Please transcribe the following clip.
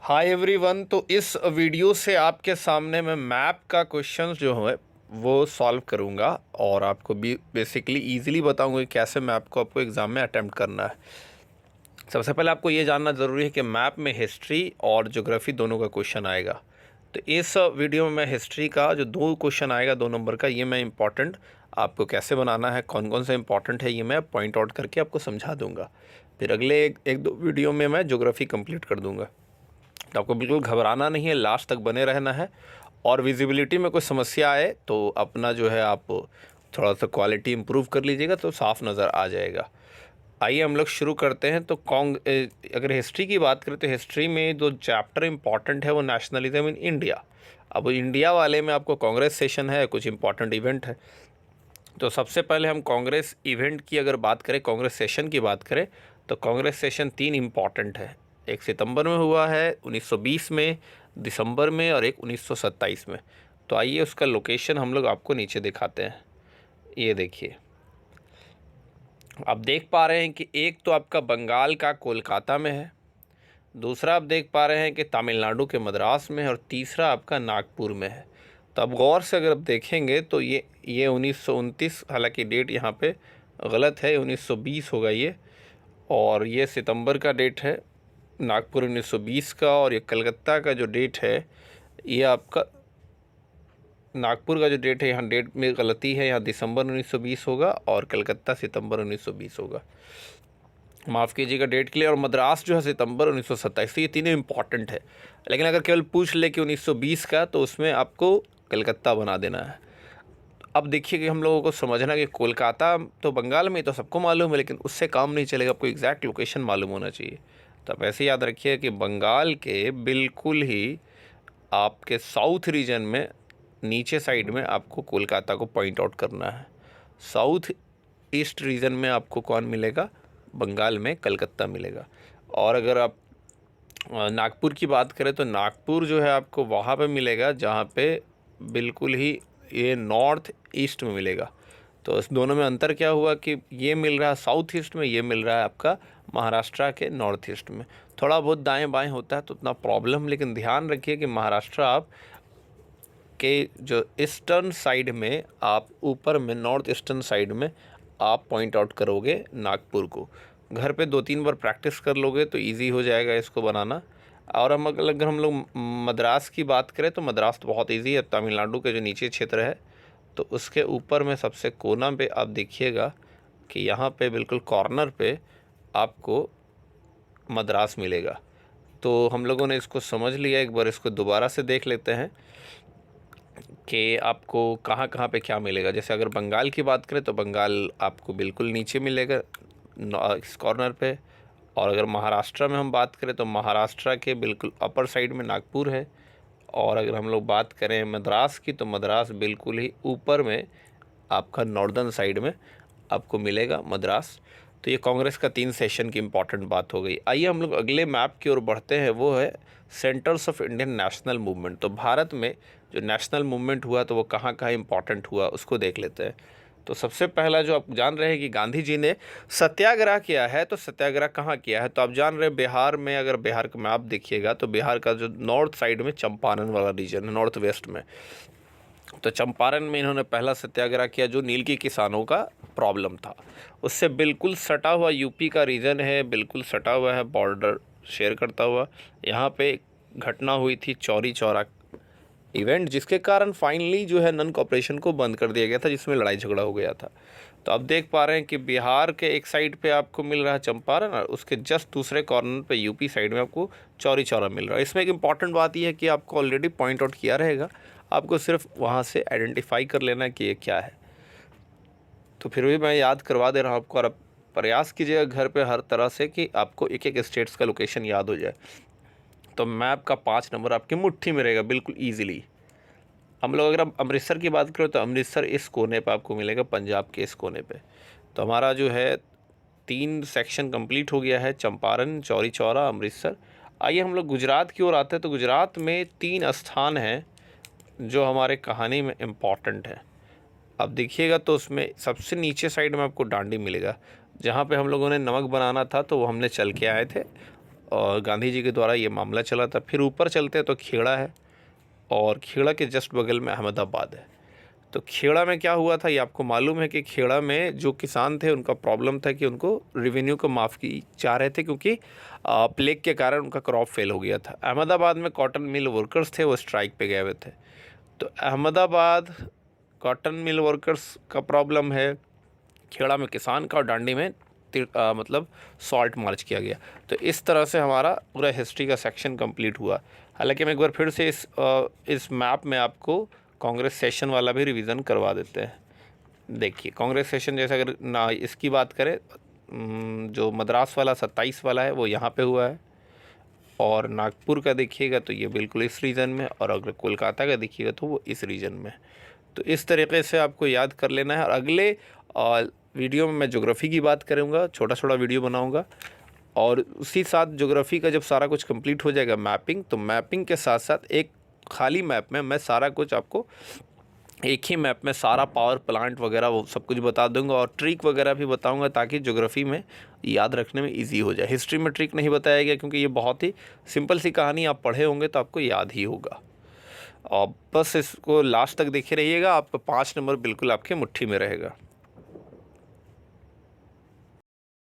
Hi everyone. तो इस video से आपके सामने मैं मैप का क्वेश्चन जो है वो सॉल्व करूंगा और आपको भी बेसिकली इजीली बताऊंगा कि कैसे मैप को आपको एग्ज़ाम में अटेम्प्ट करना है। सबसे पहले आपको ये जानना ज़रूरी है कि मैप में हिस्ट्री और ज्योग्राफी दोनों का क्वेश्चन आएगा। तो इस वीडियो में मैं हिस्ट्री का जो दो क्वेश्चन आएगा 2 नंबर का, ये मैं इंपॉर्टेंट आपको कैसे बनाना है, कौन कौन सा इंपॉर्टेंट है, ये मैं पॉइंट आउट करके आपको समझा दूंगा। फिर अगले एक दो वीडियो में मैं ज्योग्राफी कंप्लीट कर दूंगा। तो आपको बिल्कुल घबराना नहीं है, लास्ट तक बने रहना है। और विजिबिलिटी में कोई समस्या आए तो अपना जो है आप थोड़ा सा क्वालिटी इंप्रूव कर लीजिएगा तो साफ़ नज़र आ जाएगा। आइए हम लोग शुरू करते हैं। तो अगर हिस्ट्री की बात करें तो हिस्ट्री में जो चैप्टर इंपॉर्टेंट है वो नेशनलिज्म इन इंडिया। अब इंडिया वाले में आपको कांग्रेस सेशन है, कुछ इंपॉर्टेंट इवेंट है। तो सबसे पहले हम कांग्रेस इवेंट की अगर बात करें, कांग्रेस सेशन की बात करें, तो कांग्रेस सेशन 3 इम्पॉर्टेंट है। एक सितंबर में हुआ है 1920 में, दिसंबर में, और एक 1927 में। तो आइए उसका लोकेशन हम लोग आपको नीचे दिखाते हैं। ये देखिए, आप देख पा रहे हैं कि एक तो आपका बंगाल का कोलकाता में है, दूसरा आप देख पा रहे हैं कि तमिलनाडु के मद्रास में है, और तीसरा आपका नागपुर में है। तो अब गौर से अगर आप देखेंगे तो ये 1929, हालांकि डेट यहाँ पे गलत है, 1920 होगा ये। और ये सितंबर का डेट है, नागपुर 1920 का। और ये कलकत्ता का जो डेट है, ये आपका नागपुर का जो डेट है, यहाँ डेट में गलती है, यहाँ दिसंबर 1920 होगा और कलकत्ता सितंबर 1920 होगा। माफ़ कीजिएगा डेट के लिए। और मद्रास जो है सितंबर 1927। तो ये तीनों इंपॉर्टेंट है। लेकिन अगर केवल पूछ ले कि 1920 का, तो उसमें आपको कलकत्ता बना देना है। अब देखिए कि हम लोगों को समझना कि कोलकाता तो बंगाल में, तो सबको मालूम है, लेकिन उससे काम नहीं चलेगा, आपको एग्जैक्ट लोकेशन मालूम होना चाहिए। तो आप ऐसे याद रखिए कि बंगाल के बिल्कुल ही आपके साउथ रीजन में नीचे साइड में आपको कोलकाता को पॉइंट आउट करना है। साउथ ईस्ट रीजन में आपको कौन मिलेगा? बंगाल में कलकत्ता मिलेगा। और अगर आप नागपुर की बात करें तो नागपुर जो है आपको वहाँ पे मिलेगा जहाँ पे बिल्कुल ही ये नॉर्थ ईस्ट में मिलेगा। तो इस दोनों में अंतर क्या हुआ कि ये मिल रहा है साउथ ईस्ट में, ये मिल रहा है आपका महाराष्ट्र के नॉर्थ ईस्ट में। थोड़ा बहुत दाएं बाएं होता है तो उतना प्रॉब्लम, लेकिन ध्यान रखिए कि महाराष्ट्र आप के जो ईस्टर्न साइड में, आप ऊपर में नॉर्थ ईस्टर्न साइड में आप पॉइंट आउट करोगे नागपुर को। घर पे 2-3 बार प्रैक्टिस कर लोगे तो इजी हो जाएगा इसको बनाना। और अगर हम लोग मद्रास की बात करें तो मद्रास तो बहुत इजी है, तमिलनाडु के जो नीचे क्षेत्र है, तो उसके ऊपर में सबसे कोना पे आप देखिएगा कि यहाँ पे बिल्कुल कॉर्नर पे आपको मद्रास मिलेगा। तो हम लोगों ने इसको समझ लिया, एक बार इसको दोबारा से देख लेते हैं कि आपको कहाँ कहाँ पे क्या मिलेगा। जैसे अगर बंगाल की बात करें तो बंगाल आपको बिल्कुल नीचे मिलेगा इस कॉर्नर पे। और अगर महाराष्ट्र में हम बात करें तो महाराष्ट्र के बिल्कुल अपर साइड में नागपुर है। और अगर हम लोग बात करें मद्रास की तो मद्रास बिल्कुल ही ऊपर में आपका नॉर्दर्न साइड में आपको मिलेगा मद्रास। तो ये कांग्रेस का 3 सेशन की इम्पॉर्टेंट बात हो गई। आइए हम लोग अगले मैप की ओर बढ़ते हैं, वो है centres of Indian national movement. तो भारत में जो नेशनल मूवमेंट हुआ तो वो कहाँ कहाँ इंपॉर्टेंट हुआ उसको देख लेते हैं। तो सबसे पहला जो आप जान रहे हैं कि गांधी जी ने सत्याग्रह किया है, तो सत्याग्रह कहाँ किया है? तो आप जान रहे हैं बिहार में। अगर बिहार का मैप देखिएगा तो बिहार का जो नॉर्थ साइड में चंपारण वाला रीजन है, नॉर्थ वेस्ट में, तो चंपारण में इन्होंने पहला सत्याग्रह किया जो नील के किसानों का प्रॉब्लम था। उससे बिल्कुल सटा हुआ यूपी का रीजन है, बिल्कुल सटा हुआ है, बॉर्डर शेयर करता हुआ। यहाँ पे घटना हुई थी चौरी चौरा इवेंट, जिसके कारण फाइनली जो है नन कॉपरेशन को बंद कर दिया गया था, जिसमें लड़ाई झगड़ा हो गया था। तो आप देख पा रहे हैं कि बिहार के एक साइड पे आपको मिल रहा है चंपारण, और उसके जस्ट दूसरे कॉर्नर पे यूपी साइड में आपको चौरी चौरा मिल रहा है। इसमें एक इंपॉर्टेंट बात यह है कि आपको ऑलरेडी पॉइंट आउट किया रहेगा, आपको सिर्फ वहाँ से आइडेंटिफाई कर लेना कि ये क्या है। तो फिर भी मैं याद करवा दे रहा हूँ आपको, और आप प्रयास कीजिएगा घर पे हर तरह से कि आपको एक एक स्टेट्स का लोकेशन याद हो जाए। तो मैप का 5 नंबर आपकी मुट्ठी में रहेगा बिल्कुल ईजिली। हम लोग अगर अमृतसर की बात करें तो अमृतसर इस कोने पे आपको मिलेगा, पंजाब के इस कोने पे। तो हमारा जो है 3 सेक्शन कंप्लीट हो गया है, चंपारण, चौरी चौरा, अमृतसर। आइए हम लोग गुजरात की ओर आते हैं। तो गुजरात में 3 स्थान हैं जो हमारे कहानी में इम्पॉर्टेंट है। अब देखिएगा तो उसमें सबसे नीचे साइड में आपको डांडी मिलेगा, जहाँ पे हम लोगों ने नमक बनाना था तो वो हमने चल के आए थे। और गांधी जी के द्वारा ये मामला चला था। फिर ऊपर चलते हैं तो खेड़ा है, और खेड़ा के जस्ट बगल में अहमदाबाद है। तो खेड़ा में क्या हुआ था ये आपको मालूम है कि खेड़ा में जो किसान थे उनका प्रॉब्लम था कि उनको रेवेन्यू को माफ़ की चाह रहे थे, क्योंकि प्लेग के कारण उनका क्रॉप फेल हो गया था। अहमदाबाद में कॉटन मिल वर्कर्स थे, वो स्ट्राइक पे गए हुए थे। तो अहमदाबाद कॉटन मिल वर्कर्स का प्रॉब्लम है, खेड़ा में किसान का, और डांडी में मतलब सॉल्ट मार्च किया गया। तो इस तरह से हमारा पूरा हिस्ट्री का सेक्शन कंप्लीट हुआ। हालांकि हम एक बार फिर से इस मैप में आपको कांग्रेस सेशन वाला भी रिवीजन करवा देते हैं। देखिए कांग्रेस सेशन जैसे अगर ना इसकी बात करें, जो मद्रास वाला 27 वाला है वो यहाँ पे हुआ है, और नागपुर का देखिएगा तो ये बिल्कुल इस रीजन में, और अगर कोलकाता का देखिएगा तो वो इस रीजन में। तो इस तरीके से आपको याद कर लेना है। और अगले वीडियो में मैं ज्योग्राफी की बात करूँगा, छोटा छोटा वीडियो बनाऊँगा, और उसी साथ ज्योग्राफी का जब सारा कुछ कंप्लीट हो जाएगा मैपिंग, तो मैपिंग के साथ साथ एक खाली मैप में मैं सारा कुछ आपको एक ही मैप में सारा पावर प्लांट वगैरह वो सब कुछ बता दूंगा, और ट्रिक वगैरह भी बताऊंगा, ताकि ज्योग्राफी में याद रखने में इजी हो जाए। हिस्ट्री में ट्रिक नहीं बताया गया क्योंकि ये बहुत ही सिंपल सी कहानी, आप पढ़े होंगे तो आपको याद ही होगा। और बस इसको लास्ट तक देखे रहिएगा, आपका 5 नंबर बिल्कुल आपके मुट्ठी में रहेगा।